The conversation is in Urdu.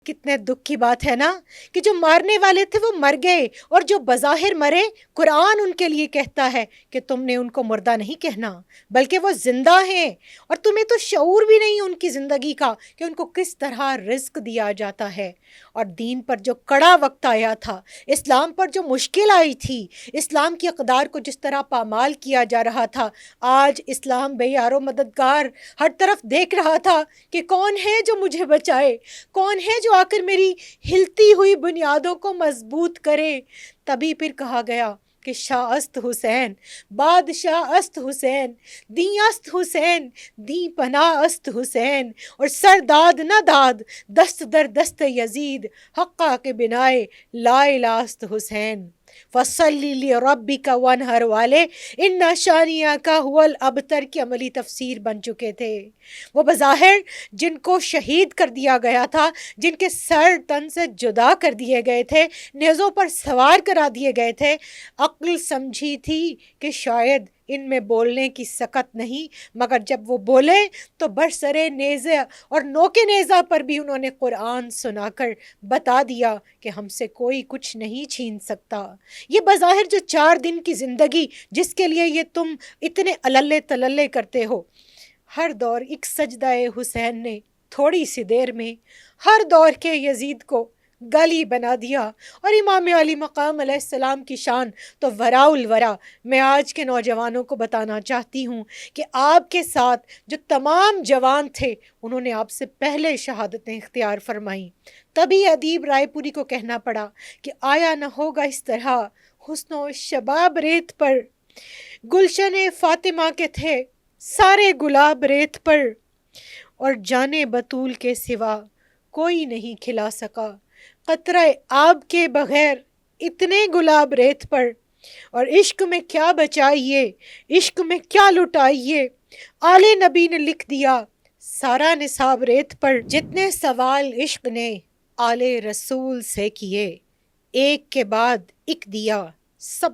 کتنے دکھ کی بات ہے نا کہ جو مارنے والے تھے وہ مر گئے، اور جو بظاہر مرے قرآن ان کے لیے کہتا ہے کہ تم نے ان کو مردہ نہیں کہنا بلکہ وہ زندہ ہیں، اور تمہیں تو شعور بھی نہیں ان کی زندگی کا کہ ان کو کس طرح رزق دیا جاتا ہے۔ اور دین پر جو کڑا وقت آیا تھا، اسلام پر جو مشکل آئی تھی، اسلام کی اقدار کو جس طرح پامال کیا جا رہا تھا، آج اسلام بے یار و مددگار ہر طرف دیکھ رہا تھا کہ کون ہے جو مجھے بچائے، کون ہے جو آ کر میری ہلتی ہوئی بنیادوں کو مضبوط کرے۔ تبھی پھر کہا گیا کہ شاہ است حسین، بادشاہ است حسین، دیں است حسین، دیں پناہ است حسین، اور سرداد نہ داد دست در دست یزید، حقا کے بنائے لا الہ است حسین۔ فصلی لربک وانحر والے ان شانیہ کا هو الابتر کی عملی تفسیر بن چکے تھے۔ وہ بظاہر جن کو شہید کر دیا گیا تھا، جن کے سر تن سے جدا کر دیے گئے تھے، نیزوں پر سوار کرا دیے گئے تھے، عقل سمجھی تھی کہ شاید ان میں بولنے کی سکت نہیں، مگر جب وہ بولے تو برسرے نیزے اور نوکے نیزہ پر بھی انہوں نے قرآن سنا کر بتا دیا کہ ہم سے کوئی کچھ نہیں چھین سکتا۔ یہ بظاہر جو 4 دن کی زندگی جس کے لیے یہ تم اتنے اللے تللے کرتے ہو، ہر دور ایک سجدہ حسین نے تھوڑی سی دیر میں ہر دور کے یزید کو گلی بنا دیا، اور امام علی مقام علیہ السلام کی شان تو وراء الورا۔ میں آج کے نوجوانوں کو بتانا چاہتی ہوں کہ آپ کے ساتھ جو تمام جوان تھے انہوں نے آپ سے پہلے شہادتیں اختیار فرمائیں۔ تبھی ادیب رائے پوری کو کہنا پڑا کہ آیا نہ ہوگا اس طرح حسن و شباب ریت پر، گلشن فاطمہ کے تھے سارے گلاب ریت پر، اور جانے بطول کے سوا کوئی نہیں کھلا سکا قطرہ آب کے بغیر اتنے گلاب ریت پر۔ اور عشق میں کیا بچائیے، عشق میں کیا لٹائیے، آل نبی نے لکھ دیا سارا نصاب ریت پر۔ جتنے سوال عشق نے آل رسول سے کیے، ایک کے بعد ایک دیا سب